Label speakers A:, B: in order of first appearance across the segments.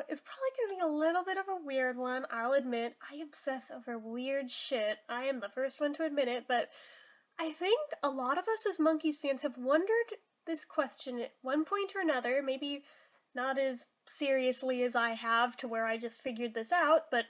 A: is probably going to be a little bit of a weird one, I'll admit. I obsess over weird shit. I am the first one to admit it, but I think a lot of us as Monkees fans have wondered this question at one point or another, maybe not as seriously as I have to where I just figured this out, but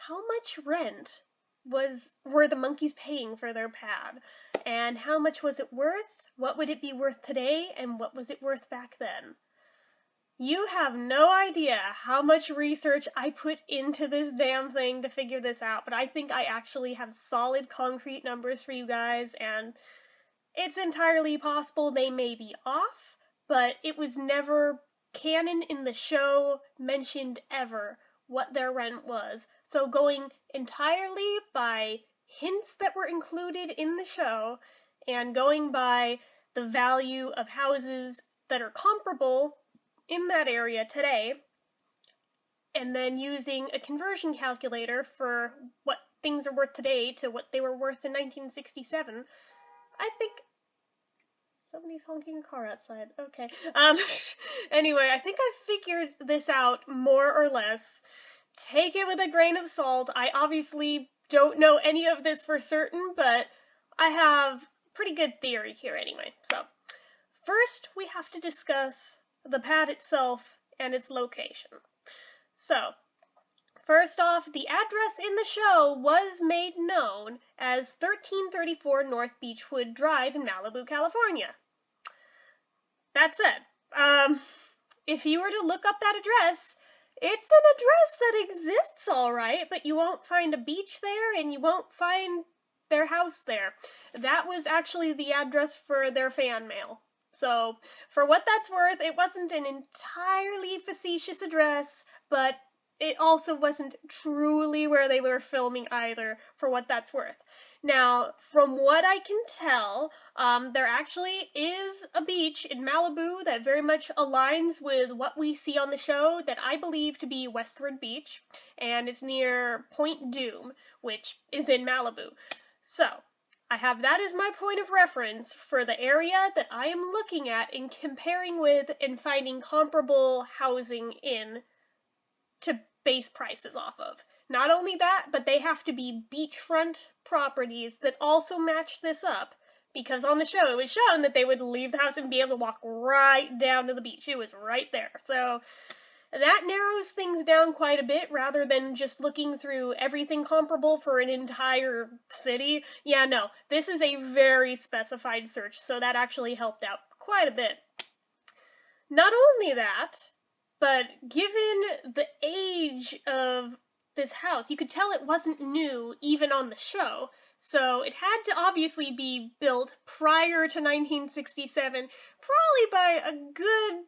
A: how much rent were the Monkees paying for their pad? And how much was it worth? What would it be worth today? And what was it worth back then? You have no idea how much research I put into this damn thing to figure this out, but I think I actually have solid concrete numbers for you guys, and it's entirely possible they may be off, but it was never canon in the show mentioned ever what their rent was. So going entirely by hints that were included in the show, and going by the value of houses that are comparable in that area today, and then using a conversion calculator for what things are worth today to what they were worth in 1967, I think... Somebody's honking a car outside. Okay. Anyway, I think I've figured this out more or less. Take it with a grain of salt. I obviously don't know any of this for certain, but I have pretty good theory here anyway. So, first we have to discuss the pad itself and its location. So, first off, the address in the show was made known as 1334 North Beechwood Drive in Malibu, California. That's it. If you were to look up that address, it's an address that exists alright, but you won't find a beach there and you won't find their house there. That was actually the address for their fan mail. So, for what that's worth, it wasn't an entirely facetious address, but it also wasn't truly where they were filming either, for what that's worth. Now, from what I can tell, there actually is a beach in Malibu that very much aligns with what we see on the show that I believe to be Westward Beach, and it's near Point Doom, which is in Malibu. So, I have that as my point of reference for the area that I am looking at and comparing with and finding comparable housing in to base prices off of. Not only that, but they have to be beachfront properties that also match this up, because on the show it was shown that they would leave the house and be able to walk right down to the beach. It was right there. So that narrows things down quite a bit rather than just looking through everything comparable for an entire city. Yeah, no, this is a very specified search, so that actually helped out quite a bit. Not only that, but given the age of this house, you could tell it wasn't new even on the show, so it had to obviously be built prior to 1967, probably by a good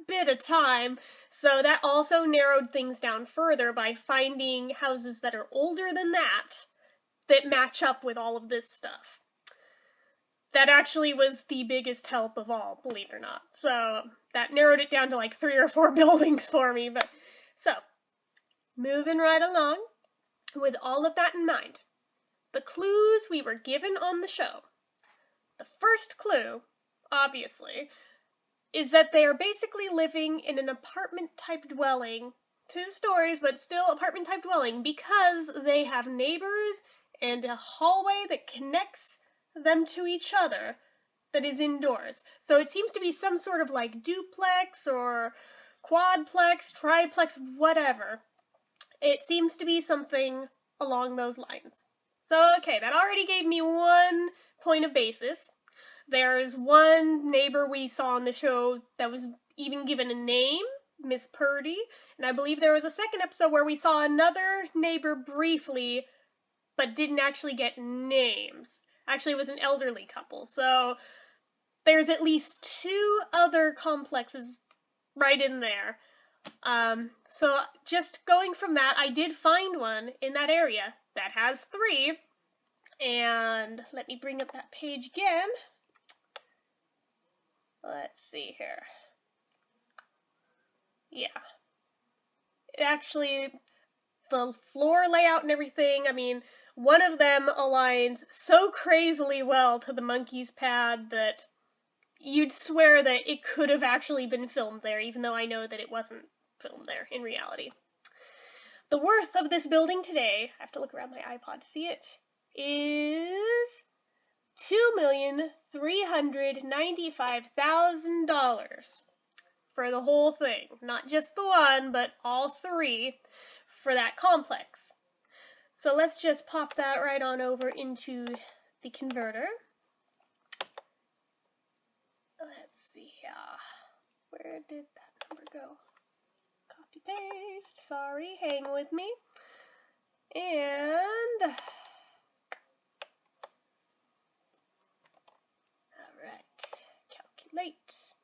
A: bit of time, so that also narrowed things down further by finding houses that are older than that match up with all of this stuff. That actually was the biggest help of all, believe it or not. So that narrowed it down to like 3 or 4 buildings for me. But so, moving right along, with all of that in mind, the clues we were given on the show. The first clue, obviously, is that they are basically living in an apartment-type dwelling, 2 stories, but still apartment-type dwelling, because they have neighbors and a hallway that connects them to each other that is indoors. So it seems to be some sort of like duplex or quadplex, triplex, whatever. It seems to be something along those lines. So, okay, that already gave me one point of basis. There's one neighbor we saw on the show that was even given a name, Miss Purdy, and I believe there was a second episode where we saw another neighbor briefly, but didn't actually get names. Actually, it was an elderly couple, so there's at least 2 other complexes right in there. So just going from that, I did find one in that area that has 3, and let me bring up that page again. Let's see here. Yeah. Actually, the floor layout and everything, I mean, one of them aligns so crazily well to the Monkees pad that you'd swear that it could have actually been filmed there, even though I know that it wasn't filmed there in reality. The worth of this building today, I have to look around my iPod to see it, is $2,395,000 for the whole thing. Not just the one, but all three for that complex. So let's just pop that right on over into the converter. Let's see, where did that number go? Copy paste, sorry, hang with me. And alright, calculate.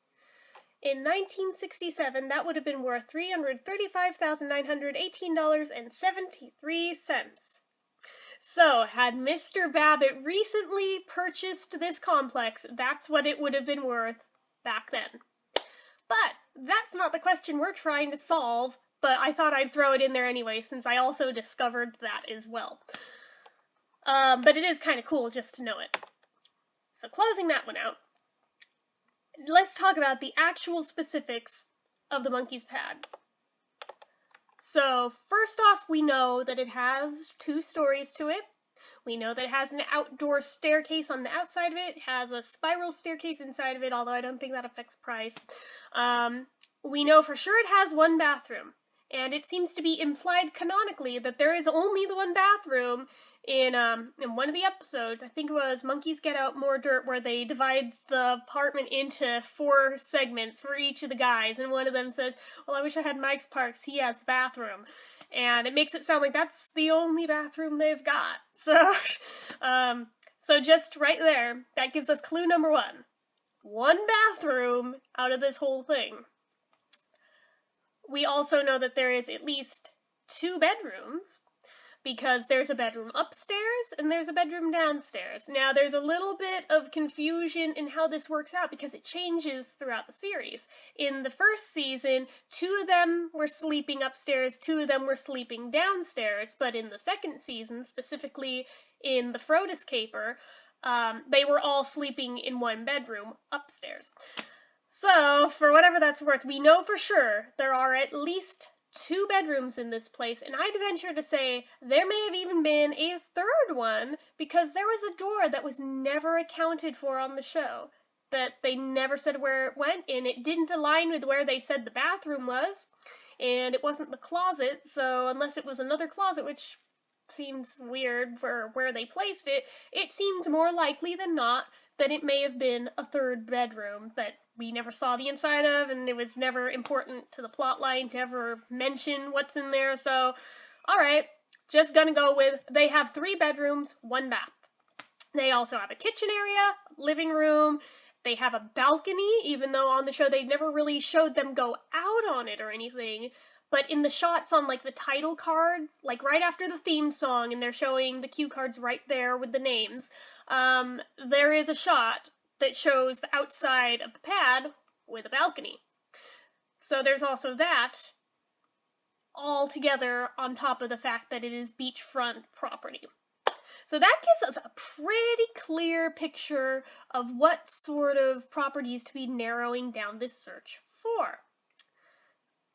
A: In 1967, that would have been worth $335,918.73. So, had Mr. Babbitt recently purchased this complex, that's what it would have been worth back then. But that's not the question we're trying to solve, but I thought I'd throw it in there anyway, since I also discovered that as well. But it is kind of cool just to know it. So closing that one out, let's talk about the actual specifics of the Monkees pad. So first off, we know that it has 2 stories to it. We know that it has an outdoor staircase on the outside of it. It has a spiral staircase inside of it, although I don't think that affects price. We know for sure it has 1 bathroom. And it seems to be implied canonically that there is only the 1 bathroom in one of the episodes. I think it was Monkees Get Out More Dirt, where they divide the apartment into 4 segments for each of the guys, and one of them says, well, I wish I had Mike's Parks, he has the bathroom. And it makes it sound like that's the only bathroom they've got. So, so just right there, that gives us clue number 1. 1 bathroom out of this whole thing. We also know that there is at least 2 bedrooms, because there's a bedroom upstairs and there's a bedroom downstairs. Now, there's a little bit of confusion in how this works out because it changes throughout the series. In the first season, 2 of them were sleeping upstairs, 2 of them were sleeping downstairs, but in the second season, specifically in the Frodis Caper, they were all sleeping in 1 bedroom upstairs. So, for whatever that's worth, we know for sure there are at least 2 bedrooms in this place, and I'd venture to say there may have even been a 3rd one, because there was a door that was never accounted for on the show, that they never said where it went, and it didn't align with where they said the bathroom was, and it wasn't the closet, so unless it was another closet, which seems weird for where they placed it, it seems more likely than not that it may have been a 3rd bedroom that we never saw the inside of, and it was never important to the plot line to ever mention what's in there, so, alright, just gonna go with, they have 3 bedrooms, 1 bath. They also have a kitchen area, living room, they have a balcony, even though on the show they never really showed them go out on it or anything, but in the shots on, like, the title cards, like, right after the theme song, and they're showing the cue cards right there with the names, there is a shot that shows the outside of the pad with a balcony. So there's also that, all together on top of the fact that it is beachfront property. So that gives us a pretty clear picture of what sort of properties to be narrowing down this search for.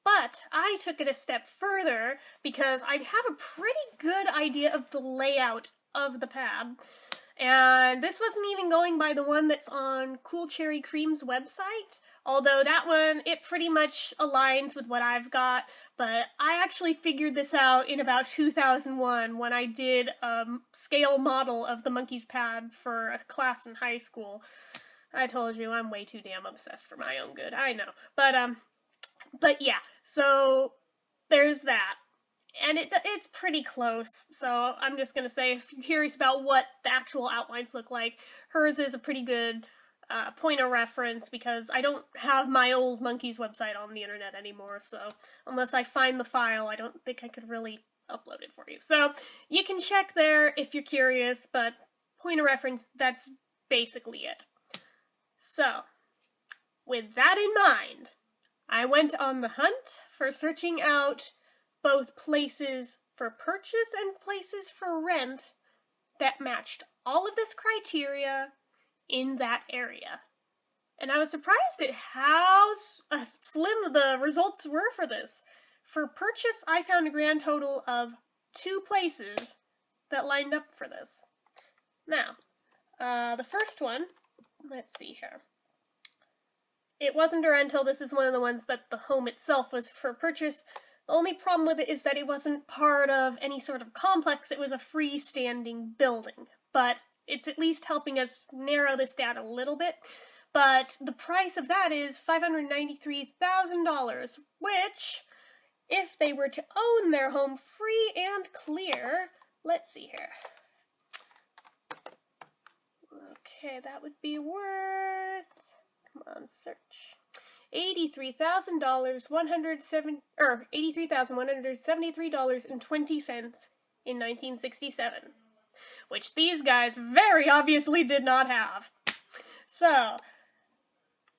A: But I took it a step further because I have a pretty good idea of the layout of the pad. And this wasn't even going by the one that's on Cool Cherry Cream's website, although that one, it pretty much aligns with what I've got, but I actually figured this out in about 2001 when I did a scale model of the Monkees pad for a class in high school. I told you, I'm way too damn obsessed for my own good, I know. But yeah, so there's that. And it's pretty close, so I'm just gonna say, if you're curious about what the actual outlines look like, hers is a pretty good point of reference, because I don't have my old Monkees website on the internet anymore, so unless I find the file, I don't think I could really upload it for you. So you can check there if you're curious, but point of reference, that's basically it. So, with that in mind, I went on the hunt for searching out both places for purchase and places for rent that matched all of this criteria in that area. And I was surprised at how slim the results were for this. For purchase, I found a grand total of 2 places that lined up for this. Now, the first one, let's see here. It wasn't a rental. This is one of the ones that the home itself was for purchase. The only problem with it is that it wasn't part of any sort of complex. It was a freestanding building. But it's at least helping us narrow this down a little bit. But the price of that is $593,000, which, if they were to own their home free and clear, let's see here. Okay, that would be worth, come on, search. $83,173.20 in 1967, which these guys very obviously did not have. So,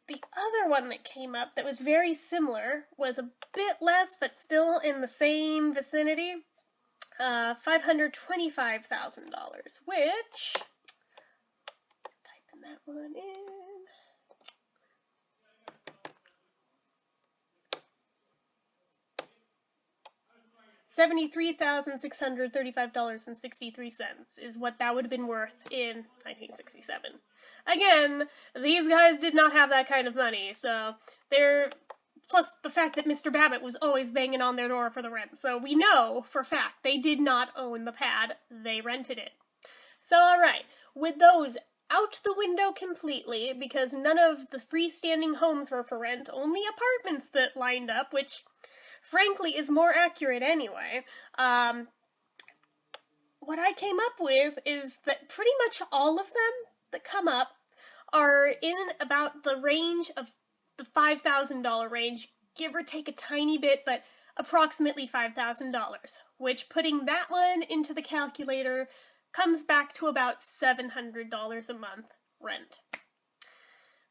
A: the other one that came up that was very similar was a bit less, but still in the same vicinity, $525,000, which, typing that one in, $73,635.63 is what that would have been worth in 1967. Again, these guys did not have that kind of money, so plus the fact that Mr. Babbitt was always banging on their door for the rent, so we know for a fact they did not own the pad, they rented it. So alright, with those out the window completely, because none of the freestanding homes were for rent, only apartments that lined up, which frankly is more accurate anyway. What I came up with is that pretty much all of them that come up are in about the range of the $5,000 range, give or take a tiny bit, but approximately $5,000, which, putting that one into the calculator, comes back to about $700 a month rent.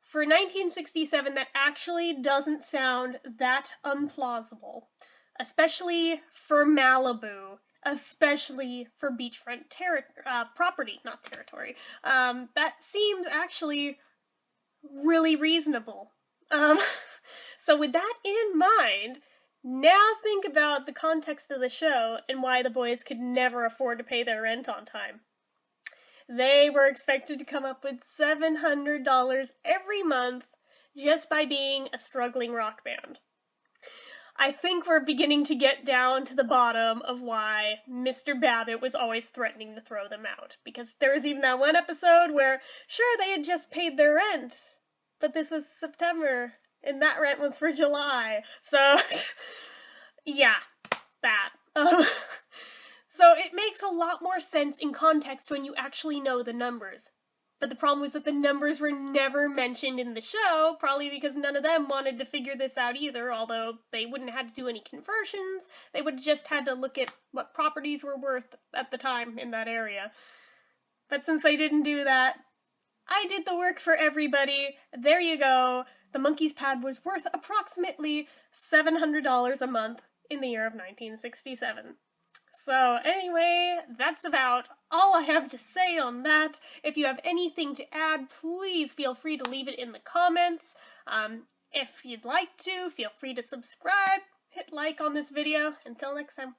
A: For 1967, that actually doesn't sound that unplausible, especially for Malibu, especially for beachfront property, not territory. That seems actually really reasonable. So with that in mind, now think about the context of the show and why the boys could never afford to pay their rent on time. They were expected to come up with $700 every month just by being a struggling rock band. I think we're beginning to get down to the bottom of why Mr. Babbitt was always threatening to throw them out. Because there was even that one episode where, sure, they had just paid their rent, but this was September, and that rent was for July. So, yeah, that. So it makes a lot more sense in context when you actually know the numbers. But the problem was that the numbers were never mentioned in the show, probably because none of them wanted to figure this out either, although they wouldn't have had to do any conversions. They would have just had to look at what properties were worth at the time in that area. But since they didn't do that, I did the work for everybody. There you go. The Monkees pad was worth approximately $700 a month in the year of 1967. So anyway, that's about all I have to say on that. If you have anything to add, please feel free to leave it in the comments. If you'd like to, feel free to subscribe, hit like on this video. Until next time.